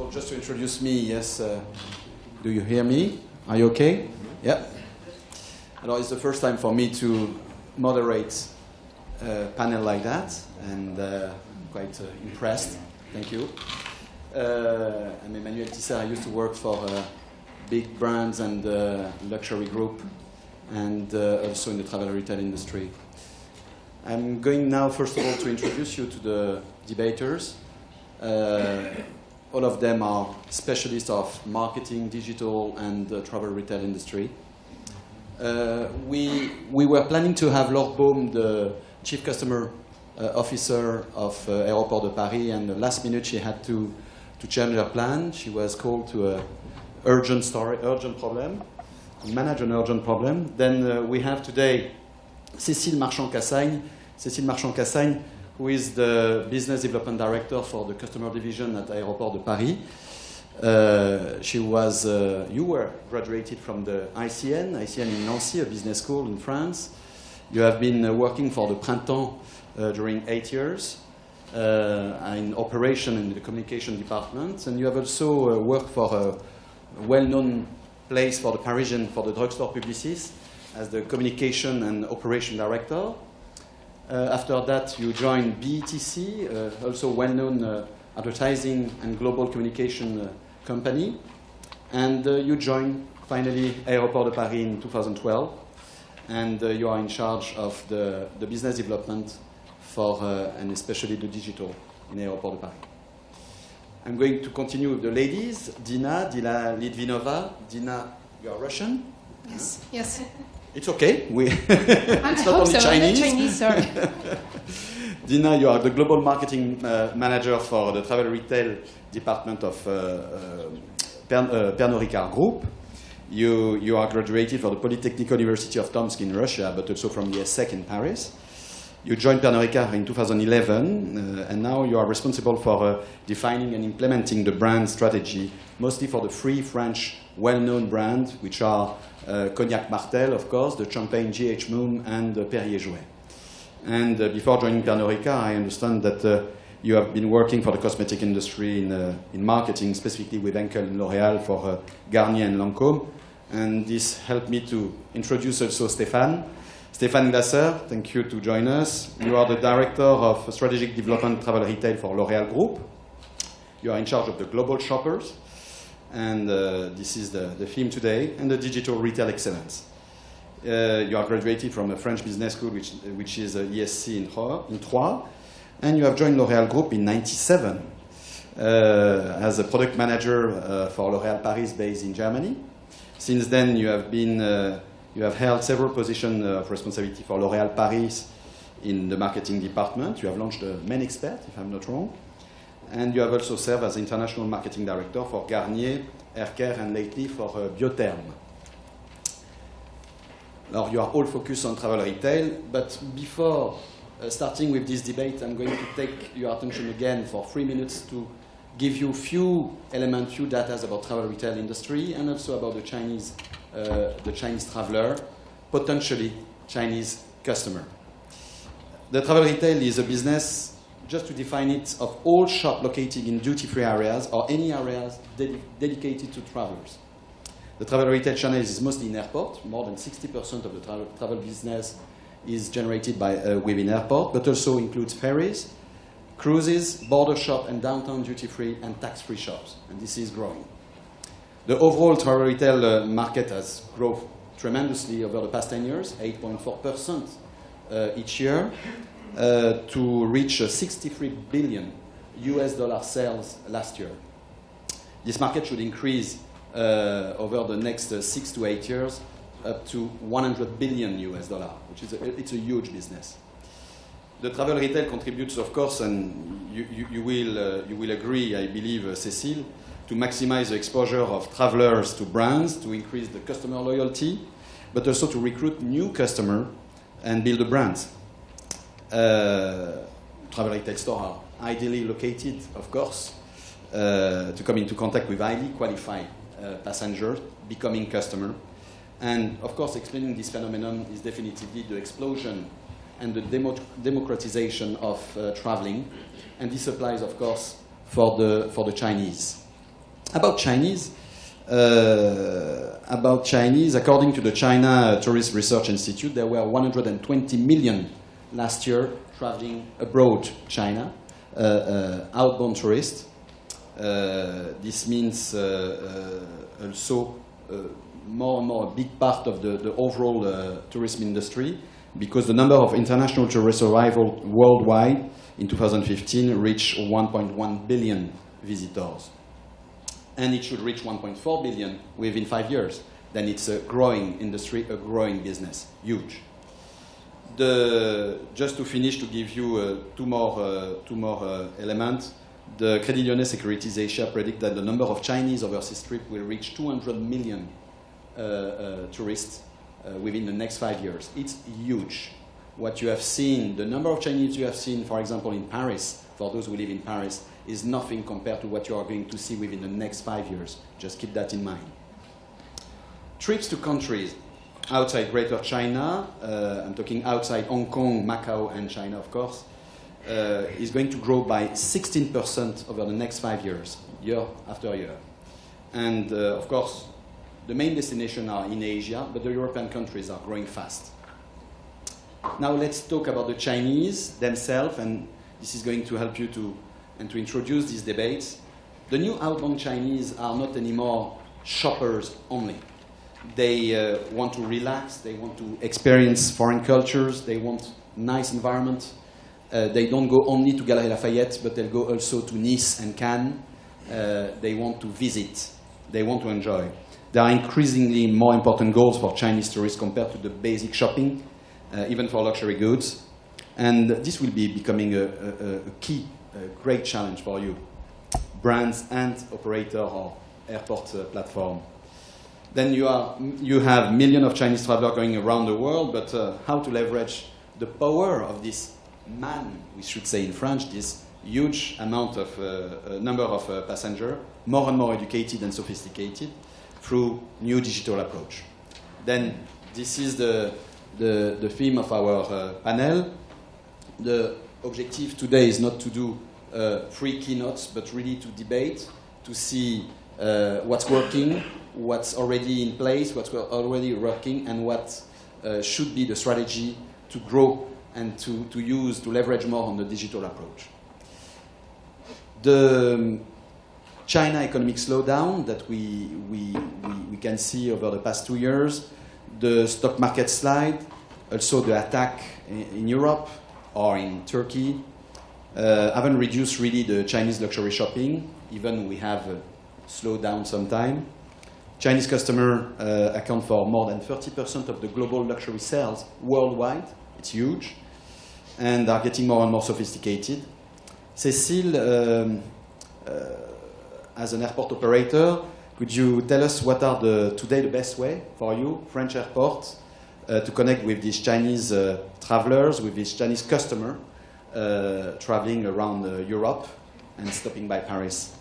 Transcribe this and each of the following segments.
So just to introduce me, yes, do you hear me? Are you okay? Yeah. Alors, it's the first time for me to moderate a panel like that, and quite impressed. Thank you. I'm Emmanuel Tisser. I used to work for big brands and luxury group, and also in the travel retail industry. I'm going now, first of all, to introduce you to the debaters. All of them are specialists of marketing, digital, and travel retail industry. We were planning to have Laure Baume, the Chief Customer Officer of Aéroport de Paris, and the last minute she had to change her plan. She was called to an urgent problem, manage an urgent problem. Then we have today Cécile Marchand-Cassagne. Cécile Marchand-Cassagne, who is the Business Development Director for the Customer Division at Aéroport de Paris. You were graduated from the ICN in Nancy, a business school in France. You have been working for the Printemps during 8 years in operation in the communication department, and you have also worked for a well-known place for the Parisian, for the drugstore Publicis, as the communication and operation director. After that, you joined BETC, also well-known advertising and global communication company. And you joined, finally, Aéroport de Paris in 2012. And you are in charge of the business development for, and especially the digital in Aéroport de Paris. I'm going to continue with the ladies. Dina Litvinova. Dina, you are Russian? Yes. Yes. It's okay. It's not only Chinese. Chinese, sorry. Dina, you are the global marketing manager for the travel retail department of Pernod Ricard Group. You are graduated from the Polytechnical University of Tomsk in Russia, but also from the ESSEC in Paris. You joined Pernod Ricard in 2011, and now you are responsible for defining and implementing the brand strategy, mostly for the three French well-known brands, which are Cognac Martel, of course, the Champagne GH Moon, and Perrier Jouet. And before joining Pernod Ricard, I understand that you have been working for the cosmetic industry in marketing, specifically with Henkel and L'Oréal for Garnier and Lancôme. And this helped me to introduce also Stéphane Glasser, thank you to join us. You are the Director of Strategic Development Travel Retail for L'Oréal Group. You are in charge of the global shoppers. And this is the theme today, and the digital retail excellence. You are graduated from a French business school, which is ESC in Troyes, and you have joined L'Oréal Group in '97 as a product manager for L'Oréal Paris, based in Germany. Since then, you have held several positions of responsibility for L'Oréal Paris in the marketing department. You have launched the Men Expert, if I'm not wrong. And you have also served as international marketing director for Garnier, Haircare, and lately for Biotherm. Now, you are all focused on travel retail, but before starting with this debate, I'm going to take your attention again for 3 minutes to give you few elements, few data about travel retail industry, and also about the Chinese traveler, potentially Chinese customer. The travel retail is a business, just to define it, of all shops located in duty-free areas or any areas dedicated to travelers. The travel retail channel is mostly in airport. More than 60% of the travel business is generated within airport, but also includes ferries, cruises, border shop, and downtown duty-free and tax-free shops. And this is growing. The overall travel retail market has grown tremendously over the past 10 years, 8.4% each year. To reach $63 billion sales last year. This market should increase over the next 6 to 8 years up to $100 billion, which is it's a huge business. The travel retail contributes, of course, and you will agree, I believe, Cécile, to maximize the exposure of travelers to brands, to increase the customer loyalty, but also to recruit new customers and build the brands. Travel retail stores are ideally located, of course, to come into contact with highly qualified passengers, becoming customers. And, of course, explaining this phenomenon is definitively the explosion and the democratization of traveling. And this applies, of course, for the Chinese. About Chinese, according to the China Tourist Research Institute, there were 120 million last year traveling abroad China, outbound tourists. This means also more and more a big part of the overall tourism industry, because the number of international tourist arrivals worldwide in 2015 reached 1.1 billion visitors. And it should reach 1.4 billion within 5 years. Then it's a growing industry, a growing business, huge. Just to finish, to give you two more elements, the Crédit Lyonnais Securities Asia predict that the number of Chinese overseas trips will reach 200 million tourists within the next 5 years. It's huge. What you have seen, the number of Chinese you have seen, for example, in Paris, for those who live in Paris, is nothing compared to what you are going to see within the next 5 years. Just keep that in mind. Trips to countries outside Greater China, I'm talking outside Hong Kong, Macau, and China, of course, is going to grow by 16% over the next 5 years, year after year. And, of course, the main destinations are in Asia, but the European countries are growing fast. Now let's talk about the Chinese themselves, and this is going to help you to introduce these debates. The new outbound Chinese are not anymore shoppers only. They want to relax, they want to experience foreign cultures, they want nice environment. They don't go only to Galeries Lafayette, but they'll go also to Nice and Cannes. They want to visit, they want to enjoy. There are increasingly more important goals for Chinese tourists compared to the basic shopping, even for luxury goods. And this will be becoming a key, great challenge for you, brands and operator or airport platform. Then you have millions of Chinese travelers going around the world, but how to leverage the power of this man, we should say in French, this huge amount of number of passengers, more and more educated and sophisticated, through new digital approach. Then this is the theme of our panel. The objective today is not to do 3 keynotes, but really to debate, to see what's working, what's already in place, what's already working, and what should be the strategy to grow and to leverage more on the digital approach. The China economic slowdown that we can see over the past 2 years, the stock market slide, also the attack in Europe or in Turkey, haven't reduced really the Chinese luxury shopping, even we have slowed down sometime. Chinese customers account for more than 30% of the global luxury sales worldwide. It's huge, and are getting more and more sophisticated. Cécile, as an airport operator, could you tell us what are today the best way for you, French airports, to connect with these Chinese travelers, with these Chinese customers traveling around Europe and stopping by Paris?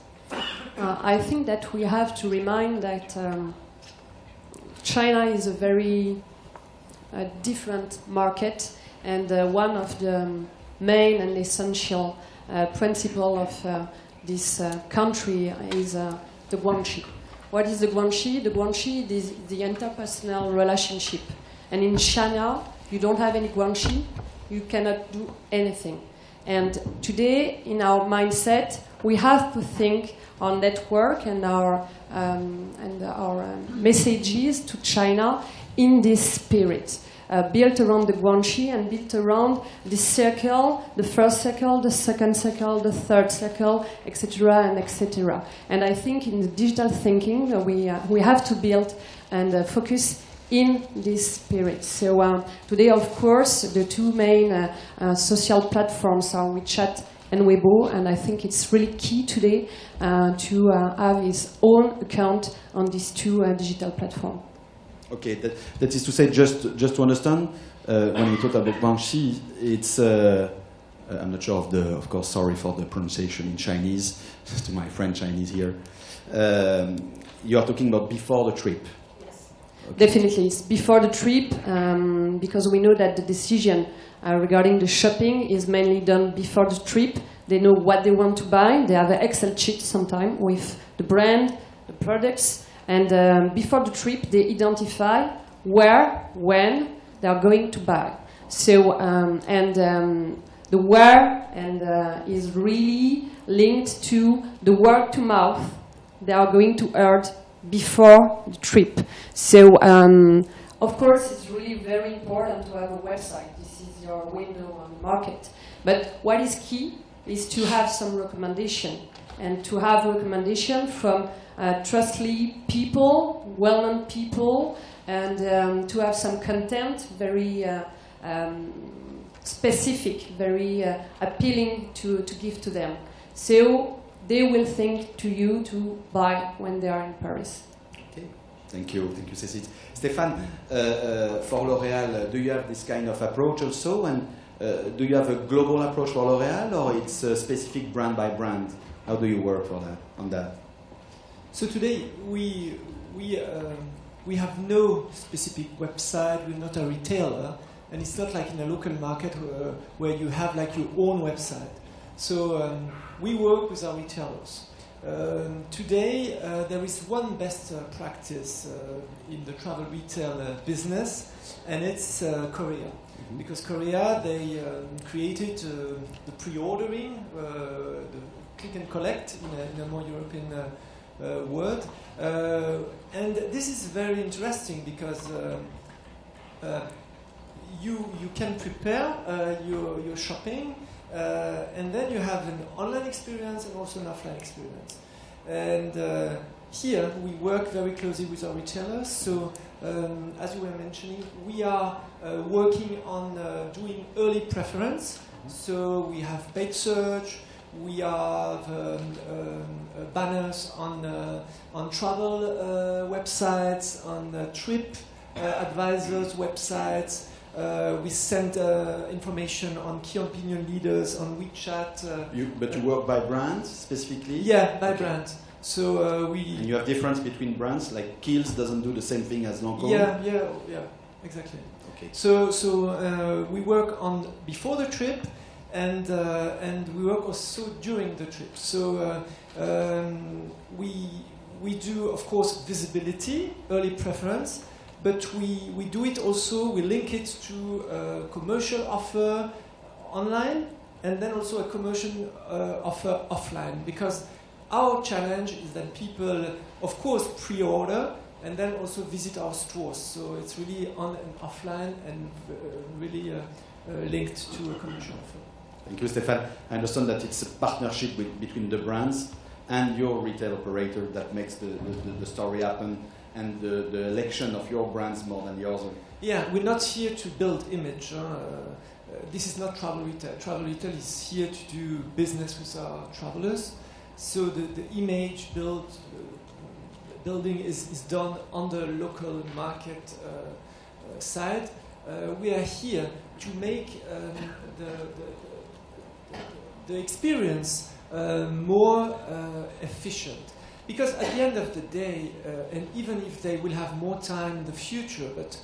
I think that we have to remind that China is a very different market, and one of the main and essential principle of this country is the guanxi. What is the guanxi? The guanxi is the interpersonal relationship. And in China, you don't have any guanxi, you cannot do anything. And today, in our mindset, we have to think on network and our messages to China in this spirit. Built around the guanxi and built around the circle, the first circle, the second circle, the third circle, etc. and etc. And I think in the digital thinking we have to build and focus in this spirit. So today, of course, the 2 main social platforms are WeChat and Weibo, and I think it's really key today to have his own account on these 2 digital platforms. Okay, that is to say, just to understand, when we talk about guanxi, it's I'm not sure of course, sorry for the pronunciation in Chinese to my friend Chinese here. You are talking about before the trip. Yes, okay. Definitely, it's before the trip, because we know that the decision regarding the shopping is mainly done before the trip. They know what they want to buy. They have an Excel sheet sometimes with the brand, the products, and before the trip they identify where, when they are going to buy. So the where is really linked to the word to mouth they are going to hear before the trip. So of course it's really very important to have a website. This is your window on the market. But what is key is to have some recommendation, and to have recommendation from trustworthy people, well-known people, and to have some content very specific, very appealing to give to them. So they will think to you to buy when they are in Paris. Okay, thank you, Cécile. Stéphane, for L'Oréal, do you have this kind of approach also? And do you have a global approach for L'Oréal, or it's a specific brand by brand? How do you work on that? So today we have no specific website. We're not a retailer, and it's not like in a local market where you have like your own website. So we work with our retailers. Today there is one best practice in the travel retail business, and it's Korea. Because Korea, they created the pre-ordering, the click and collect in a more European word. And this is very interesting because you can prepare your shopping, and then you have an online experience and also an offline experience. And here we work very closely with our retailers. So as you were mentioning, we are working on doing early preference. So we have paid search, we have banners on travel websites, on trip advisors websites. We send information on key opinion leaders on WeChat. But you work by brand specifically? Yeah, by brand. So And you have difference between brands, like Kiehl's doesn't do the same thing as Lancôme? Yeah, exactly. Okay. So we work on before the trip, and we work also during the trip. So we do, of course, visibility, early preference, but we do it also, we link it to a commercial offer online, and then also a commercial offer offline, because our challenge is that people, of course, pre-order and then also visit our stores. So it's really on and offline and really linked to a commercial offer. Thank you, Stéphane. I understand that it's a partnership between the brands and your retail operator that makes the story happen, and the election of your brands more than the other. Yeah, we're not here to build image. This is not travel retail. Travel retail is here to do business with our travelers. So the image building is done on the local market side. We are here to make the experience more efficient. Because at the end of the day, and even if they will have more time in the future, but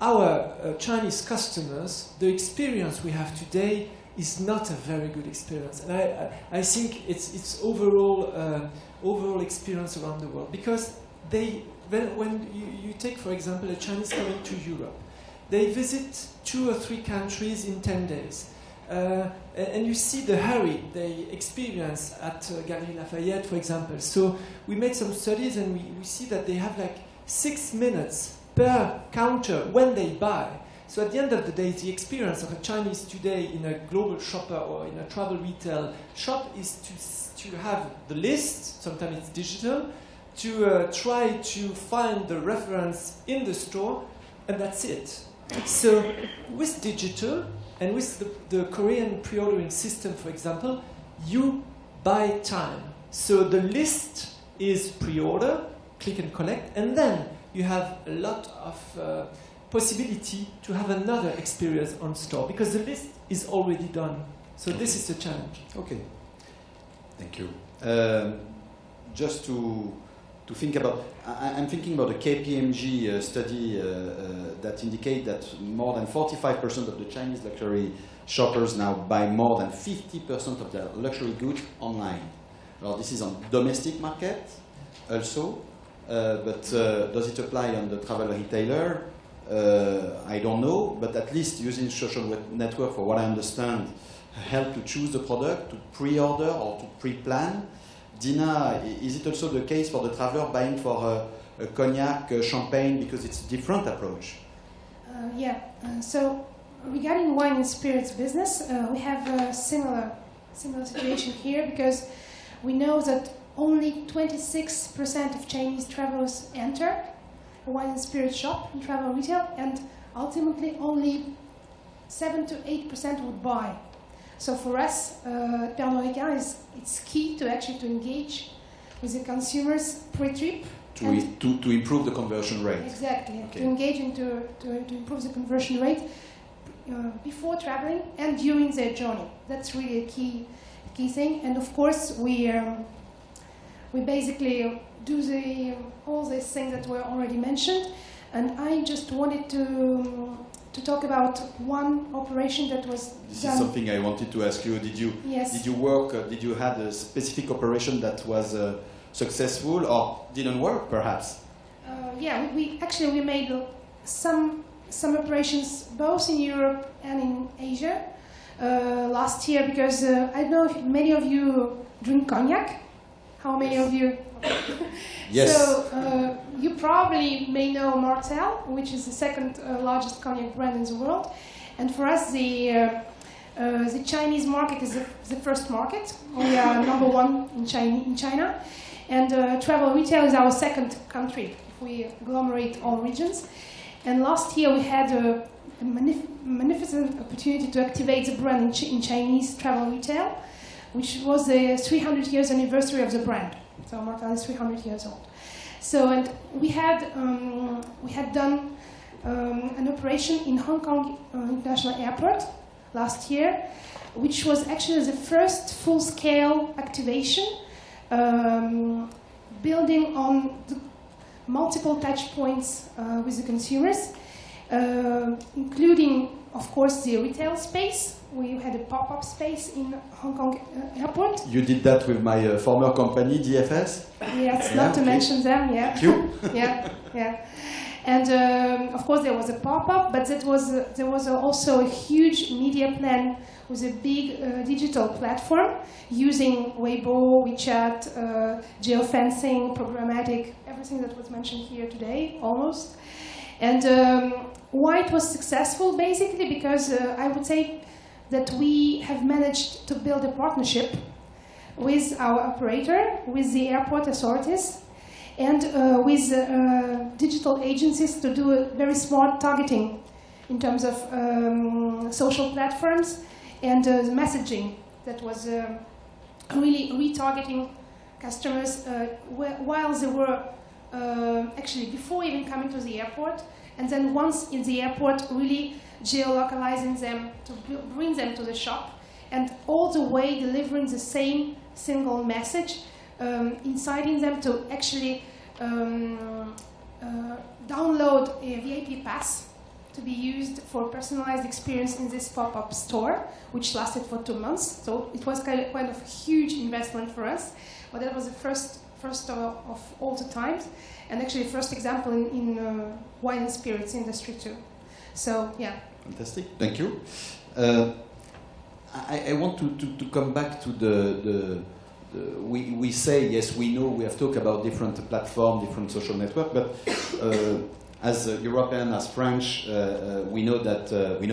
our Chinese customers, the experience we have today is not a very good experience, and I think it's overall experience around the world, because when you take, for example, a Chinese coming to Europe, they visit 2 or 3 countries in 10 days, and you see the hurry they experience at Galeries Lafayette, for example. So we made some studies, and we see that they have like 6 minutes per counter when they buy. So at the end of the day, the experience of a Chinese today in a global shopper or in a travel retail shop is to have the list, sometimes it's digital, to try to find the reference in the store, and that's it. So with digital and with the Korean pre-ordering system, for example, you buy time. So the list is pre-order, click and collect, and then you have a lot of possibility to have another experience on store, because the list is already done. So this is the challenge. Okay, thank you. Just to think about, I'm thinking about a KPMG study that indicate that more than 45% of the Chinese luxury shoppers now buy more than 50% of their luxury goods online. Well, this is on domestic market. also, but does it apply on the travel retailer? I don't know, but at least using social network, for what I understand, help to choose the product, to pre-order or to pre-plan. Dina, is it also the case for the traveler buying for a cognac, champagne, because it's a different approach? So regarding wine and spirits business, we have a similar situation here, because we know that only 26% of Chinese travelers enter a wine and spirit shop in travel retail, and ultimately only 7 to 8% would buy. So for us, Pernod Ricard it's key to actually to engage with the consumers pre-trip. To improve the conversion rate. Exactly, Okay. to engage and to improve the conversion rate before traveling and during their journey. That's really a key thing. And of course, we basically do all these things that were already mentioned. And I just wanted to talk about one operation that was This done. is something I wanted to ask you. Did you work? Did you have a specific operation that was successful or didn't work, perhaps? We made some operations both in Europe and in Asia last year, because I don't know if many of you drink cognac. How many of you? Yes. So you probably may know Martell, which is the second largest cognac brand in the world, and for us the Chinese market is the first market. We are number one in China. And travel retail is our second country, if we agglomerate all regions. And last year we had a magnificent opportunity to activate the brand in Chinese travel retail, which was the 300 years anniversary of the brand. So Martell is 300 years old. So, and we had done an operation in Hong Kong International Airport last year, which was actually the first full-scale activation, building on the multiple touch points with the consumers, including, of course, the retail space. We had a pop-up space in Hong Kong airport. You did that with my former company, DFS? Yes, not to mention them, yeah. Thank you. Yeah. And of course there was a pop-up, but there was also a huge media plan with a big digital platform using Weibo, WeChat, geofencing, programmatic, everything that was mentioned here today, almost. And why it was successful, basically, because I would say that we have managed to build a partnership with our operator, with the airport authorities, and with digital agencies to do a very smart targeting in terms of social platforms and messaging that was really retargeting customers while they were actually before even coming to the airport, and then once in the airport really geolocalizing them to bring them to the shop, and all the way delivering the same single message, inciting them to actually download a VIP pass to be used for personalized experience in this pop-up store, which lasted for 2 months. So it was kind of a huge investment for us, but that was the first of all the times, and actually first example in wine and spirits industry too. So yeah. Fantastic, thank you. I want to come back to we say, yes, we know, we have talked about different platforms, different social networks, but as European, as French, we know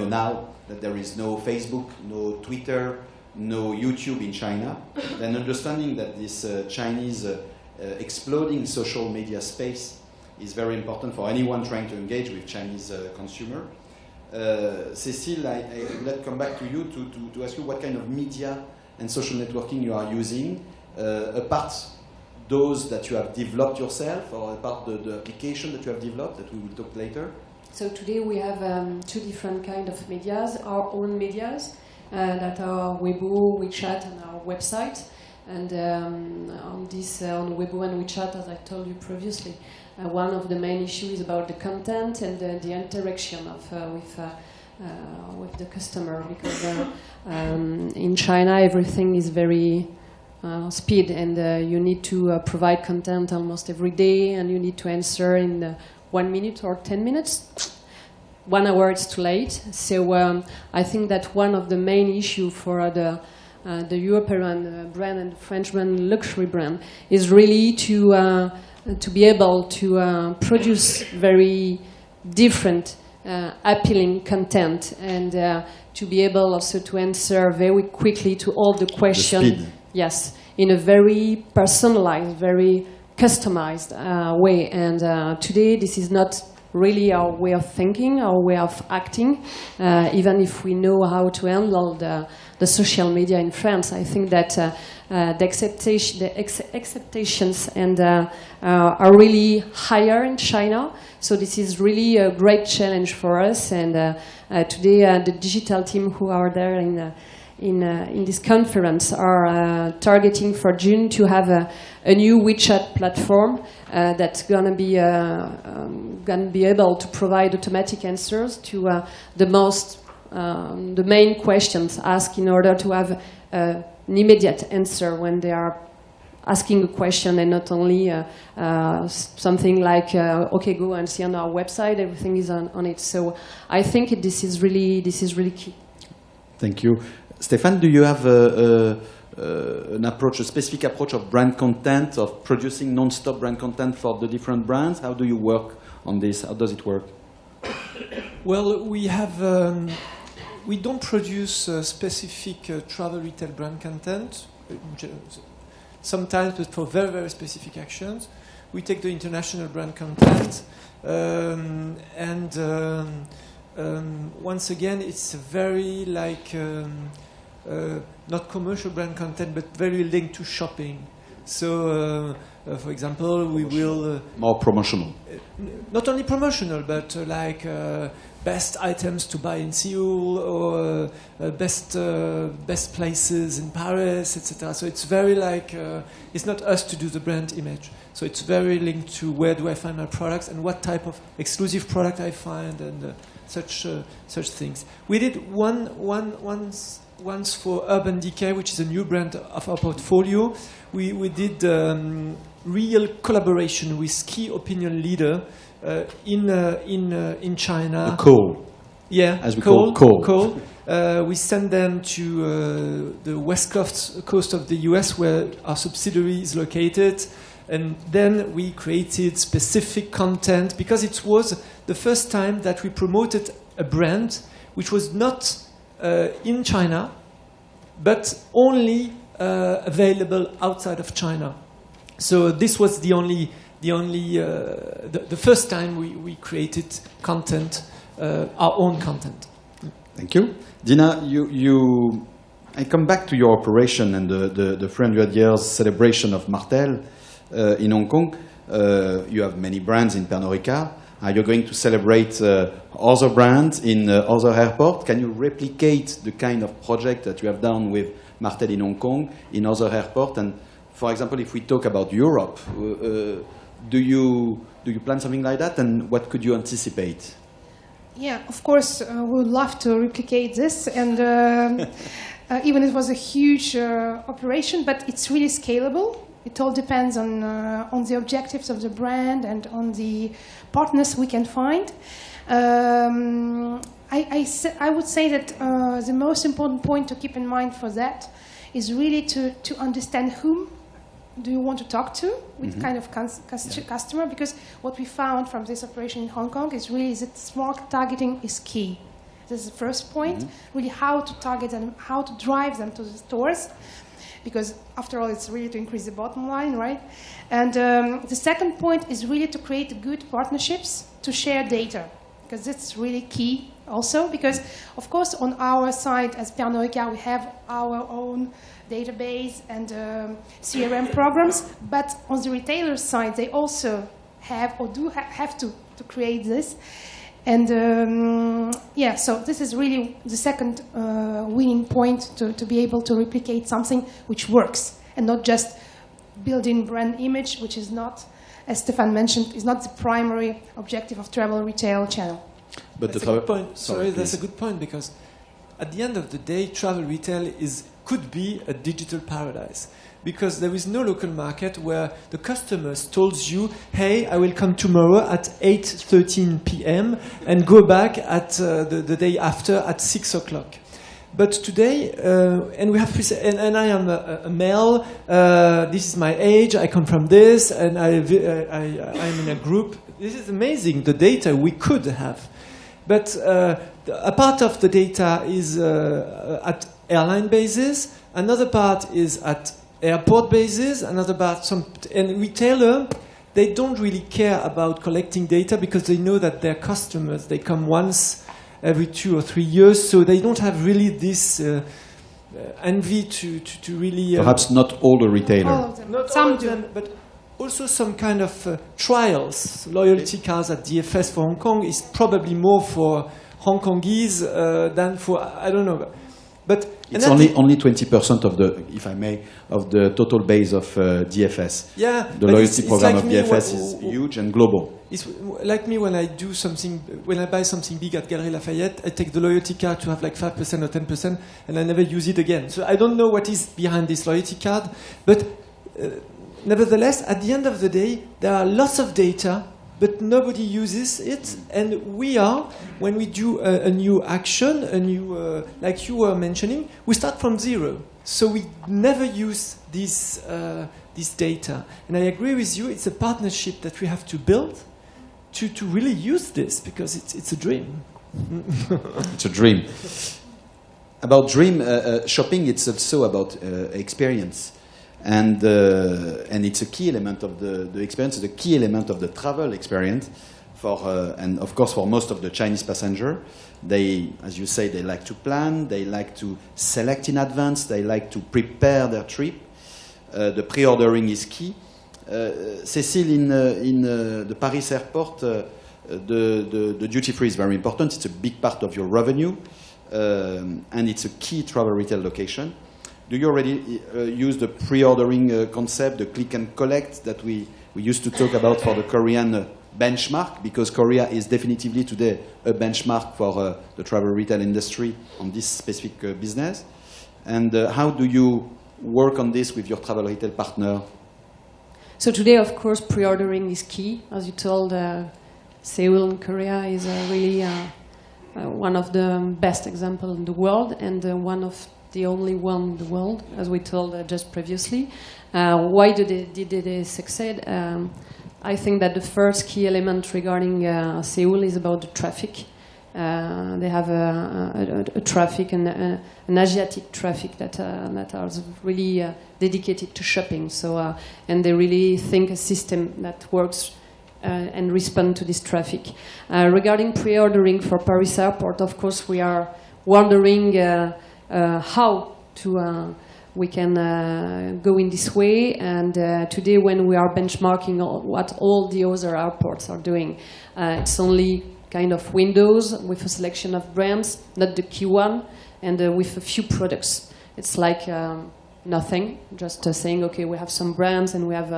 now that there is no Facebook, no Twitter, no YouTube in China. Then understanding that this Chinese exploding social media space is very important for anyone trying to engage with Chinese consumer. Cécile, I would like to come back to you to ask you what kind of media and social networking you are using, apart those that you have developed yourself, or apart the application that you have developed that we will talk later. So today we have 2 different kind of medias, our own medias that are Weibo, WeChat, and our website. And on Weibo and WeChat, as I told you previously, one of the main issues is about the content and the interaction with the customer, because in China everything is very speed, and you need to provide content almost every day, and you need to answer in 1 minute or 10 minutes. 1 hour is too late. So I think that one of the main issue for the European brand and the French brand, luxury brand, is really to be able to produce very different, appealing content, and to be able also to answer very quickly to all the questions. Yes, in a very personalized, very customized way. And today, this is not really our way of thinking, our way of acting. Even if we know how to handle the social media in France, I think that the acceptations and are really higher in China. So this is really a great challenge for us. And today, the digital team who are there in this conference are targeting for June to have a new WeChat platform that's gonna be able to provide automatic answers to the main questions asked, in order to have an immediate answer when they are asking a question, and not only something like okay, go and see on our website, everything is on it. So I think this is really key. Thank you. Stéphane, do you have an approach, a specific approach of brand content, of producing non-stop brand content for the different brands? How do you work on this? How does it work? Well, we don't produce specific travel retail brand content. Sometimes, but for very, very specific actions. We take the international brand content, and once again, it's very not commercial brand content, but very linked to shopping. So, for example, we will more promotional. Not only promotional, but best items to buy in Seoul, or best places in Paris, etc. So it's very it's not us to do the brand image. So it's very linked to where do I find my products and what type of exclusive product I find, and such things. We did once for Urban Decay, which is a new brand of our portfolio. We did real collaboration with key opinion leader in China. Cole. Yeah, as we call Cole. We sent them to the west coast of the US, where our subsidiary is located, and then we created specific content, because it was the first time that we promoted a brand which was not in China, but only available outside of China. So this was the first time we created content, our own content. Thank you. Dina, I come back to your operation and the 300 years celebration of Martell in Hong Kong. You have many brands in Pernod Ricard. Are you going to celebrate other brands in other airports? Can you replicate the kind of project that you have done with Martell in Hong Kong in other airports? And for example, if we talk about Europe, do you plan something like that? And what could you anticipate? Yeah, of course, we would love to replicate this, and even it was a huge operation, but it's really scalable. It all depends on the objectives of the brand and on the partners we can find. I would say that the most important point to keep in mind for that is really to understand whom do you want to talk to, with kind of customer, because what we found from this operation in Hong Kong is really that smart targeting is key. This is the first point, really how to target them, how to drive them to the stores, because after all, it's really to increase the bottom line, right? And the second point is really to create good partnerships to share data, because that's really key also, because of course on our side as Pernod Ricard, we have our own database and CRM programs, but on the retailer side, they also have or have to create this. And yeah, so this is really the second winning point to be able to replicate something which works and not just building brand image, which is not, as Stéphane mentioned, is not the primary objective of travel retail channel. But that's a good point. Sorry, that's a good point, because at the end of the day, travel retail could be a digital paradise, because there is no local market where the customers told you, hey, I will come tomorrow at 8:13 p.m. and go back at the day after at 6 o'clock. But today, and we have, and I am a male. This is my age. I come from this, and I'm in a group. This is amazing. The data we could have, but a part of the data is at airline bases. Another part is at airport bases. Another part, and retailer. They don't really care about collecting data because they know that their customers, they come once every 2 or 3 years, so they don't have really this envy to really... Perhaps not all the retailer. All of them. Not Some all of do. them, but also some kind of trials. Loyalty cards at DFS for Hong Kong is probably more for Hong Kongese than for, I don't know. But It's only 20% of the, if I may, of the total base of DFS. yeah, The but loyalty program like of me DFS is huge and global. It's like me when I do something, when I buy something big at Galeries Lafayette, I take the loyalty card to have like 5% or 10%, and I never use it again. So I don't know what is behind this loyalty card, but nevertheless, at the end of the day, there are lots of data, but nobody uses it, and we are, when we do a new action, a new, like you were mentioning, we start from zero. So we never use this data. And I agree with you, it's a partnership that we have to build to really use this, because it's a dream. It's a dream. About dream shopping, it's also about experience, and it's a key element of the experience. It's a key element of the travel experience for and of course for most of the Chinese passenger. They, as you say, they like to plan. They like to select in advance. They like to prepare their trip. The pre-ordering is key. Cécile, in the Paris airport, the duty-free is very important. It's a big part of your revenue, and it's a key travel retail location. Do you already use the pre-ordering concept, the click and collect that we used to talk about for the Korean benchmark? Because Korea is definitively today a benchmark for the travel retail industry on this specific business. And how do you work on this with your travel retail partner? So today, of course, pre-ordering is key. As you told, Seoul in Korea is really one of the best examples in the world, and one of the only one in the world, as we told just previously. Why did they succeed? I think that the first key element regarding Seoul is about the traffic. They have a traffic and an Asiatic traffic that are really dedicated to shopping. So and they really think a system that works and respond to this traffic. Regarding pre-ordering for Paris Airport, of course, we are wondering how to we can go in this way. And today, when we are benchmarking what all the other airports are doing, it's only kind of windows with a selection of brands, not the key one, and with a few products. It's like nothing, just saying, okay, we have some brands and we have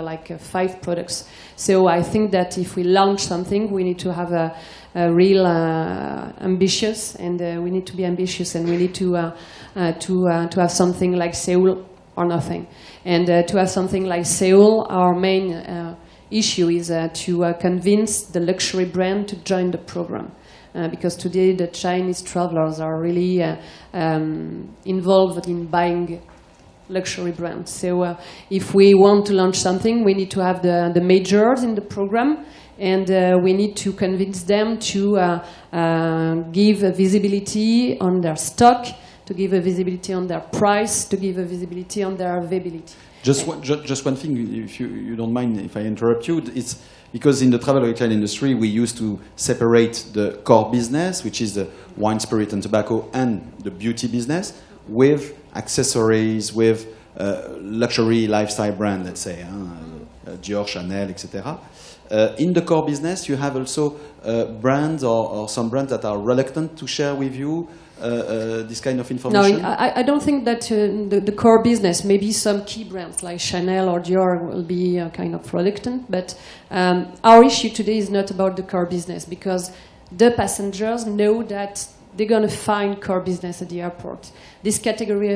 5 products. So I think that if we launch something, we need to have a real ambitious, and we need to be ambitious, and we need to have something like Seoul or nothing. And to have something like Seoul, our main issue is to convince the luxury brand to join the program. Because today the Chinese travelers are really involved in buying luxury brands. So if we want to launch something, we need to have the majors in the program, and we need to convince them to give a visibility on their stock, to give a visibility on their price, to give a visibility on their availability. Just one thing, if you don't mind if I interrupt you, it's because in the travel retail industry we used to separate the core business, which is the wine, spirit and tobacco, and the beauty business, with accessories, with luxury lifestyle brand, let's say, Dior, Chanel, etc. In the core business, you have also brands or some brands that are reluctant to share with you this kind of information? No, I don't think that the core business, maybe some key brands like Chanel or Dior will be kind of reluctant, but our issue today is not about the core business, because the passengers know that they're going to find core business at the airport. This category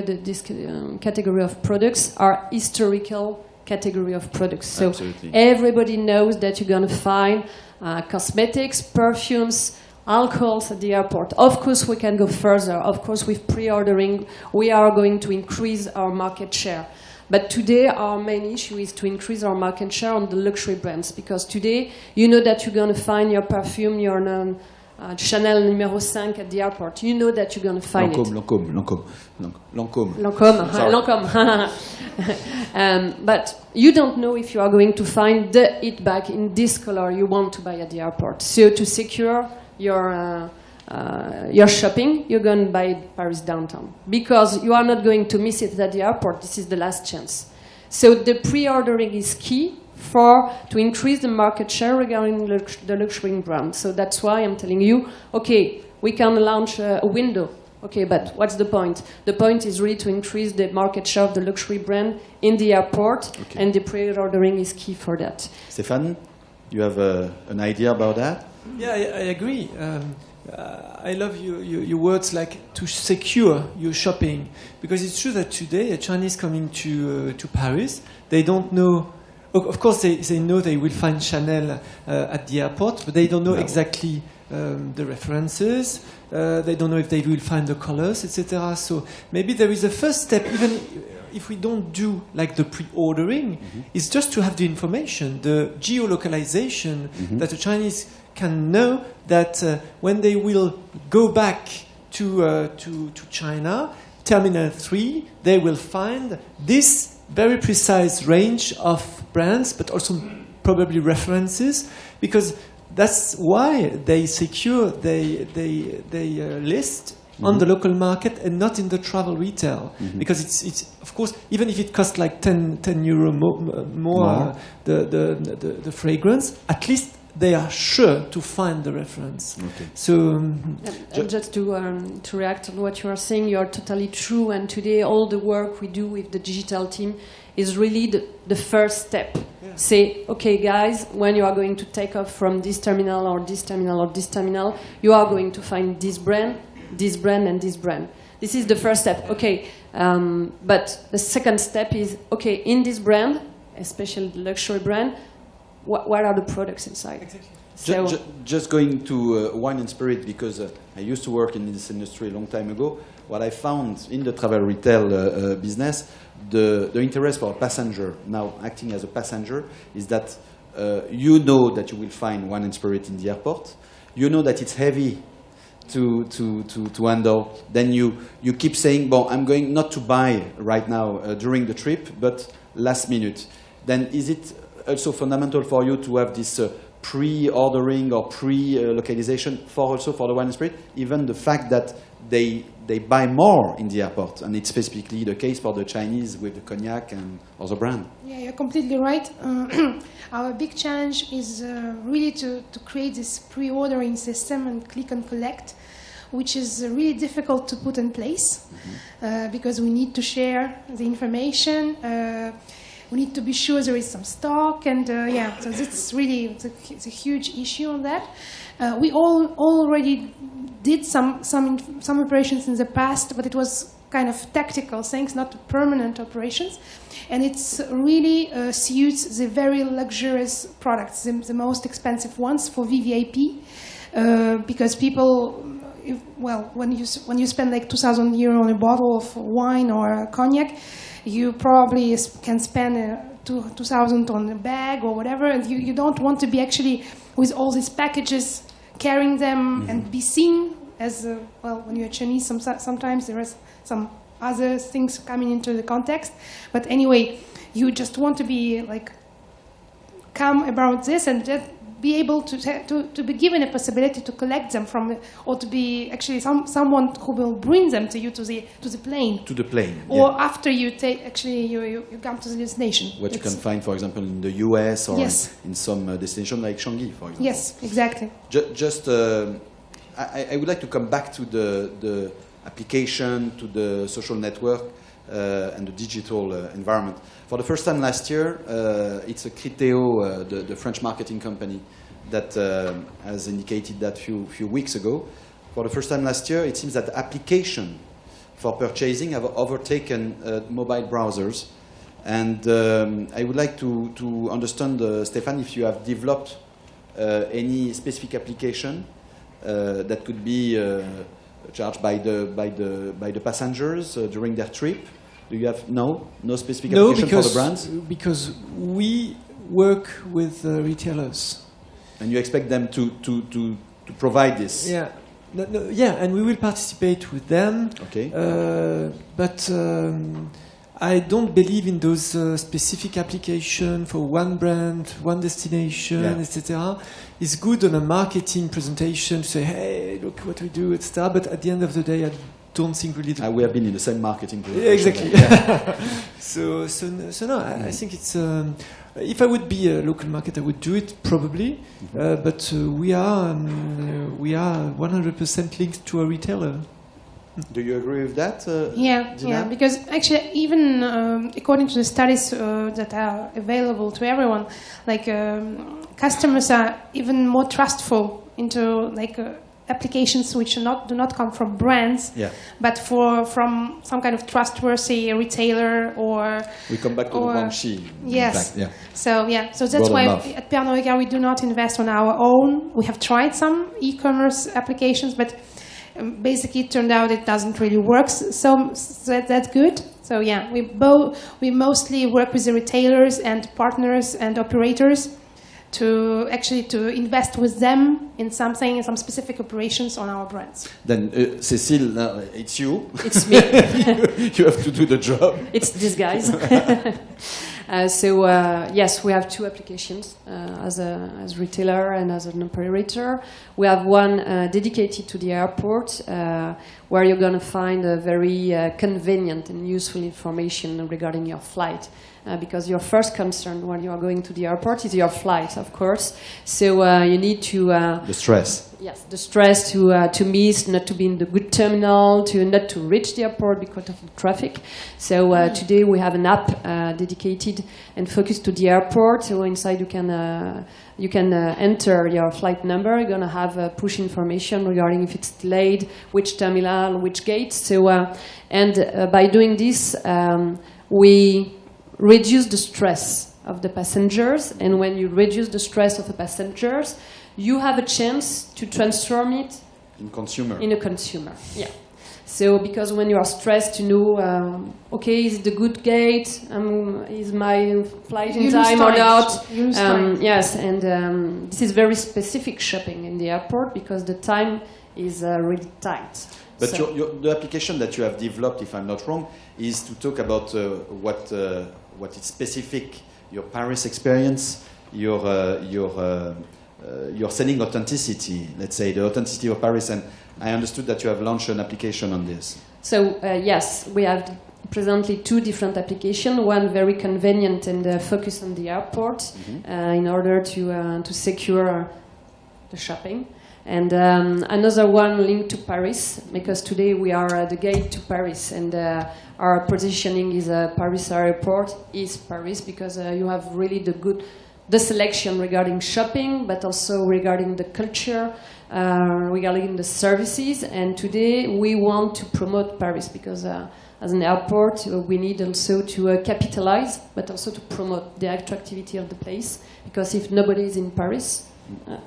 of products are historical category of products. So Absolutely. everybody knows that you're going to find cosmetics, perfumes, alcohols at the airport. Of course, we can go further. Of course, with pre-ordering, we are going to increase our market share. But today, our main issue is to increase our market share on the luxury brands. Because today, you know that you're going to find your perfume, your Chanel numéro 5 at the airport. You know that you're going to find it. Lancôme. But you don't know if you are going to find the it bag in this color you want to buy at the airport. So to secure your shopping, you're going to buy it Paris downtown. Because you are not going to miss it at the airport. This is the last chance. So the pre-ordering is key to increase the market share regarding the luxury brand. So that's why I'm telling you, okay, we can launch a window. Okay, but what's the point? The point is really to increase the market share of the luxury brand in the airport, and the pre-ordering is key for that. Stéphane, you have an idea about that? Yeah, I agree. I love your words like to secure your shopping, because it's true that today a Chinese coming to Paris, they don't know. Of course, they know they will find Chanel at the airport, but they don't know exactly the references. They don't know if they will find the colors, etc. So maybe there is a first step, even if we don't do like the pre-ordering, is just to have the information, the geolocalization, that the Chinese can know that when they will go back to China, Terminal 3, they will find this very precise range of brands, but also probably references, because that's why they secure they list on the local market and not in the travel retail, because it's of course, even if it costs like 10 euro more the fragrance, at least they are sure to find the reference. Okay. So and just to react on what you are saying, you are totally true. And today, all the work we do with the digital team is really the first step. Yeah. Say, okay, guys, when you are going to take off from this terminal or this terminal or this terminal, you are going to find this brand, and this brand. This is the first step. Okay, but the second step is, okay, in this brand, especially the luxury brand, what are the products inside? Exactly. So just going to wine and spirit, because I used to work in this industry a long time ago. What I found in the travel retail business, the interest for a passenger, now acting as a passenger, is that you know that you will find wine and spirit in the airport. You know that it's heavy to handle. Then you keep saying, well, I'm going not to buy right now during the trip, but last minute. Then is it also fundamental for you to have this pre-ordering or pre-localization also for the wine and spirit, even the fact that they buy more in the airport, and it's specifically the case for the Chinese with the cognac and other brand. Yeah, you're completely right. Our big challenge is really to create this pre-ordering system and click and collect, which is really difficult to put in place because we need to share the information. We need to be sure there is some stock, and so it's really it's a huge issue on that. We already did some operations in the past, but it was kind of tactical things, not permanent operations, and it's really suits the very luxurious products, the most expensive ones for VVIP, because people. When you spend like 2,000 euro on a bottle of wine or cognac, you probably can spend 2,000 on a bag or whatever, and you don't want to be actually with all these packages, carrying them and be seen as when you're Chinese. Sometimes there is some other things coming into the context, but anyway, you just want to be like calm about this and just be able to be given a possibility to collect them from, or to be actually someone who will bring them to you to the plane. To the plane. Or after you you come to the destination. What you can find, for example, in the US or in some destination like Changi, for example. Yes, exactly. I would like to come back to the application, to the social network and the digital environment. For the first time last year, it's a Criteo, the French marketing company, that has indicated that few weeks ago. for the first time last year, it seems that application for purchasing have overtaken mobile browsers. And I would like to understand, Stéphane, if you have developed any specific application that could be charged by the passengers during their trip. Do you have no specific application for the brands? Because we work with retailers. And you expect them to provide this? Yeah. Yeah, and we will participate with them. Okay. But I don't believe in those specific applications for one brand, one destination, etc. It's good on a marketing presentation to say, hey, look what we do, etc. But at the end of the day, I don't think really... we have been in the same marketing presentation. Exactly. Yeah. So no, I think it's... if I would be a local market, I would do it probably. But we are 100% linked to a retailer. Do you agree with that? Yeah, because actually even according to the studies that are available to everyone, like customers are even more trustful into like applications which do not come from brands, but from some kind of trustworthy retailer or... We come back to the Guangxi. Yes. So that's why at Pernod Ricard we do not invest on our own. We have tried some e-commerce applications, but basically it turned out it doesn't really work. So that's good. So yeah, we mostly work with the retailers and partners and operators to invest with them in something, in some specific operations on our brands. Then, Cécile, it's you. It's me. You have to do the job. It's these guys. Yes, we have two applications as retailer and as an operator. We have one dedicated to the airport, where you're going to find a very convenient and useful information regarding your flight. Because your first concern when you are going to the airport is your flight, of course. So you need to... the stress. Yes, the stress to miss, not to be in the good terminal, not to reach the airport because of the traffic. So today we have an app dedicated and focused to the airport. So inside you can enter your flight number. You're going to have push information regarding if it's delayed, which terminal, which gate. So by doing this, we reduce the stress of the passengers, and when you reduce the stress of the passengers, you have a chance to transform it in a consumer. Yeah. So because when you are stressed to know, okay, is it the good gate? Is my flight in time or not? Yes, and this is very specific shopping in the airport because the time is really tight. But the application that you have developed, if I'm not wrong, is to talk about what is specific, your Paris experience, your selling authenticity, let's say, the authenticity of Paris. And I understood that you have launched an application on this. So, yes, we have presently two different applications, one very convenient and focused on the airport in order to secure the shopping. And another one linked to Paris, because today we are the gate to Paris, and our positioning is Paris Airport is Paris, because you have really the selection regarding shopping, but also regarding the culture, regarding the services. And today we want to promote Paris, because as an airport we need also to capitalize, but also to promote the attractivity of the place, because if nobody is in Paris,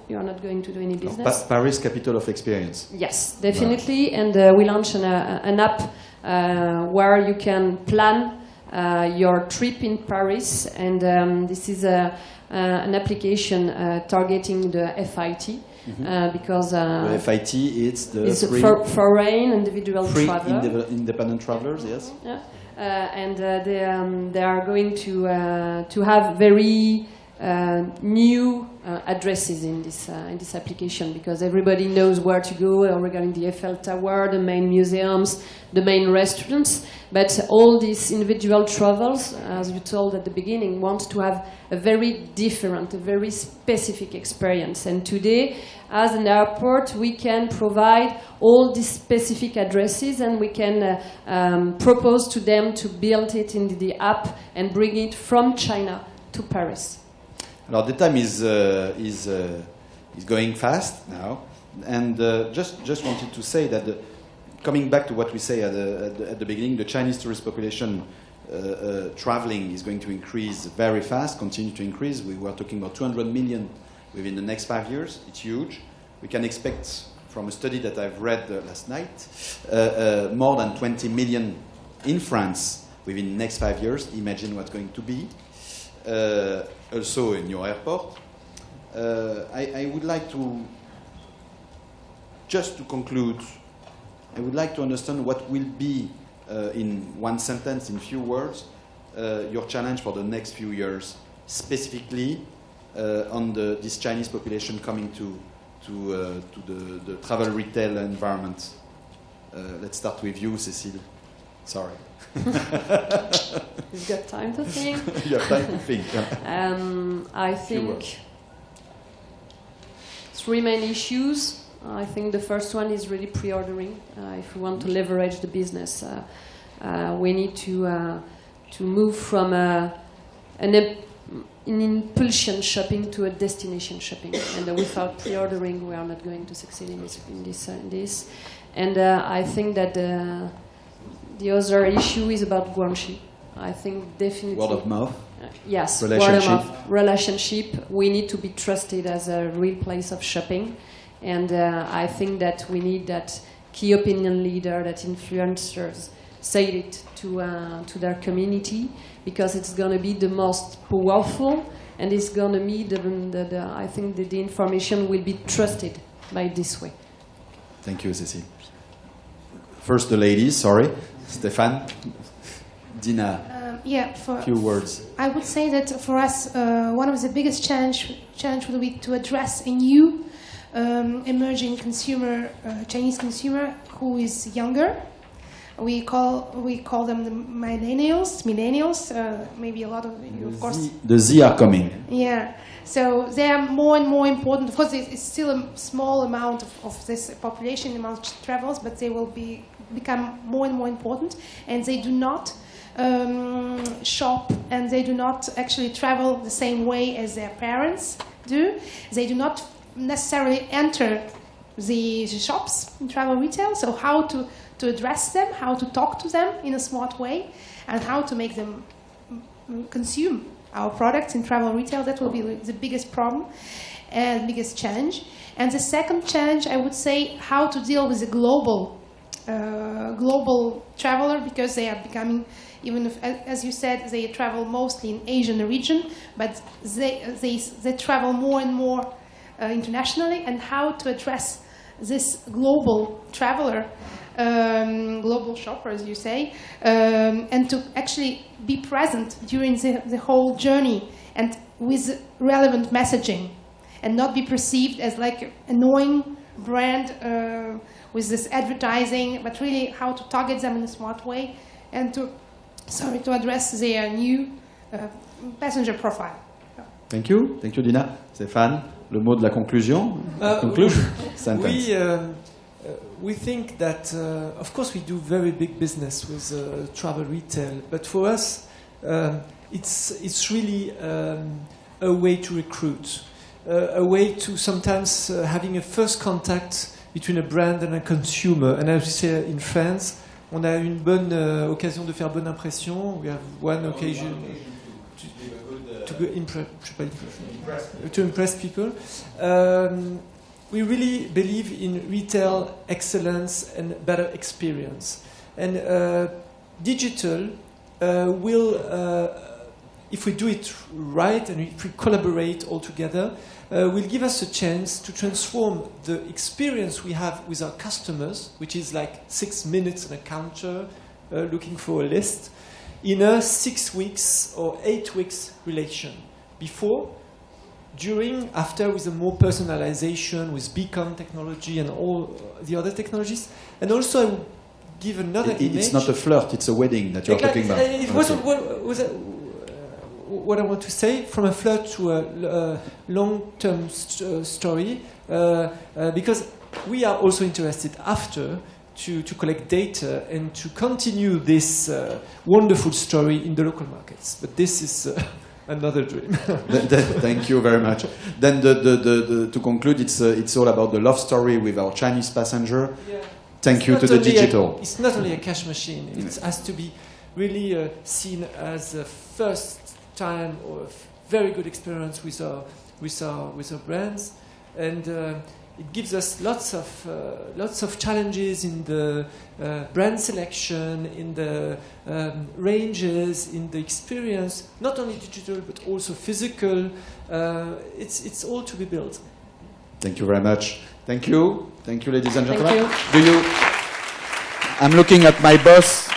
you are not going to do any business. Paris, capital of experience. Yes, definitely. Wow. And we launched an app where you can plan your trip in Paris. And this is an application targeting the FIT. Because the FIT it's foreign individual traveler. Independent travelers, yes. Yeah. And they are going to have very new addresses in this application, because everybody knows where to go regarding the Eiffel Tower, the main museums, the main restaurants. But all these individual travels, as you told at the beginning, want to have a very different, a very specific experience. And today, as an airport, we can provide all these specific addresses, and we can propose to them to build it in the app and bring it from China to Paris. Alors, the time is going fast now, And just wanted to say that coming back to what we say at the beginning, the Chinese tourist population traveling is going to increase very fast, continue to increase. We were talking about 200 million within the next 5 years. It's huge. We can expect, from a study that I've read last night, more than 20 million in France within the next 5 years. Imagine what's going to be. Also in your airport. I would like to, just to conclude, I would like to understand what will be, in one sentence, in few words, your challenge for the next few years, specifically on this Chinese population coming to the travel retail environment. Let's start with you, Cécile. Sorry. You've got time to think. You have time to think. I think 3 main issues. I think the first one is really pre-ordering. If we want to leverage the business, we need to move from an impulsion shopping to a destination shopping. And without pre-ordering, we are not going to succeed in this. And I think that the other issue is about guanxi. I think definitely word of mouth. Yes, relationship. Word of mouth, relationship. We need to be trusted as a real place of shopping. And I think that we need that key opinion leader, that influencers, say it to their community, because it's going to be the most powerful, and it's going to be I think that the information will be trusted by this way. Thank you, Cécile. First, the ladies. Sorry, Stéphane, Dina. Few words. I would say that for us, one of the biggest challenge will be to address a new emerging consumer, Chinese consumer, who is younger. We call them the millennials. Maybe a lot of you, of course. The Z are coming. Yeah. So they are more and more important. Of course, it's still a small amount of this population amount travels, but they will become more and more important. And they do not shop, and they do not actually travel the same way as their parents do. They do not necessarily enter the shops in travel retail. So how to address them, how to talk to them in a smart way, and how to make them consume our products in travel retail, that will be the biggest problem and biggest challenge. And the second challenge, I would say, how to deal with the global traveler, because they are becoming, even if, as you said, they travel mostly in Asian region, but they travel more and more internationally, and how to address this global traveler, global shopper, as you say, and to actually be present during the whole journey and with relevant messaging, and not be perceived as like an annoying brand with this advertising, but really how to target them in a smart way and to address their new passenger profile. Thank you, Dina. Stéphane, le mot de la conclusion. Conclusion sentence. We think that, of course, we do very big business with travel retail, but for us, it's really a way to recruit, a way to sometimes having a first contact between a brand and a consumer. And as we say in France, on a une bonne occasion de faire bonne impression. We have one occasion to impress people. We really believe in retail excellence and better experience. And digital will, if we do it right and if we collaborate all together, will give us a chance to transform the experience we have with our customers, which is like 6 minutes on a counter looking for a list, in a 6 weeks or 8 weeks relation. Before, during, after, with a more personalization, with beacon technology and all the other technologies. And also, I will give another image. It's not a flirt, it's a wedding that you're talking about. It wasn't what I want to say, from a flirt to a long-term story, because we are also interested after to collect data and to continue this wonderful story in the local markets. But this is another dream. Thank you very much. Then to conclude, it's all about the love story with our Chinese passenger. Yeah. Thank you to the digital. It's not only a cash machine. It has to be really seen as a first time or a very good experience with our brands, and it gives us lots of challenges in the brand selection, in the ranges, in the experience, not only digital but also physical. It's all to be built. Thank you very much. Thank you, ladies and Thank gentlemen. you. I'm looking at my boss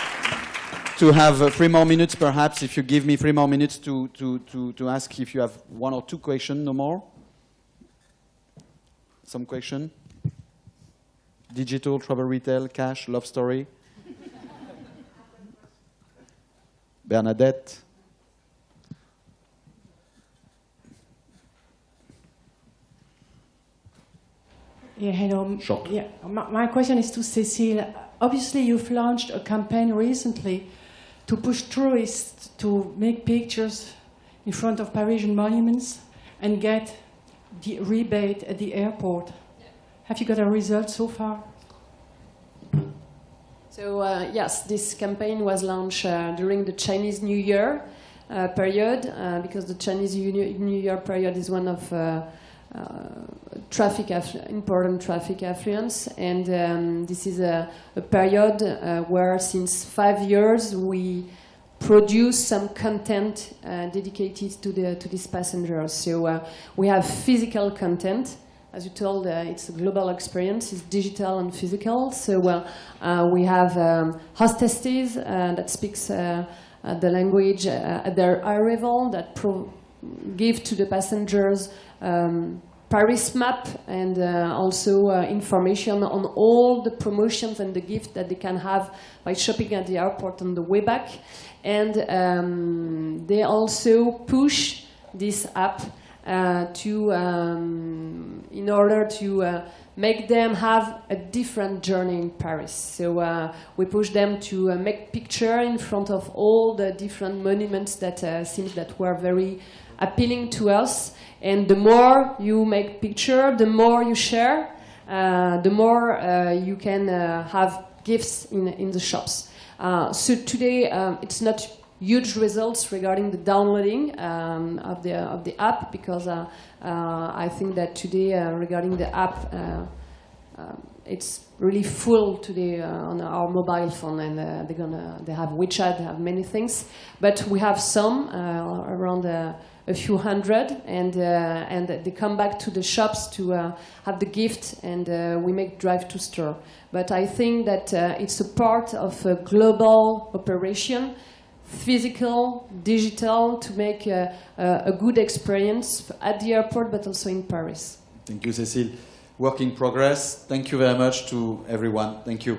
to have 3 more minutes, perhaps. If you give me 3 more minutes to ask if you have 1 or 2 questions, no more. Some question? Digital, travel retail, cash, love story? Bernadette? Yeah, hello. Short. Yeah, my question is to Cécile. Obviously, you've launched a campaign recently to push tourists to make pictures in front of Parisian monuments and get the rebate at the airport. Have you got a result so far? So yes, this campaign was launched during the Chinese New Year period because the Chinese New Year period is one of important traffic affluence, and this is a period where since 5 years we produce some content dedicated to these passengers. So we have physical content. As you told, it's a global experience. It's digital and physical. So we have hostesses that speaks the language at their arrival that give to the passengers Paris map and also information on all the promotions and the gifts that they can have by shopping at the airport on the way back. And they also push this app in order to make them have a different journey in Paris. So we push them to make picture in front of all the different monuments that seems that were very appealing to us. And the more you make picture, the more you share, the more you can have gifts in the shops. So today it's not huge results regarding the downloading of the app, because I think that today regarding the app it's really full today on our mobile phone, and they have WeChat, they have many things, but we have some around a few hundred, and they come back to the shops to have the gift, and we make drive to store. But I think that it's a part of a global operation, physical, digital, to make a good experience at the airport, but also in Paris. Thank you, Cécile. Work in progress. Thank you very much to everyone. Thank you.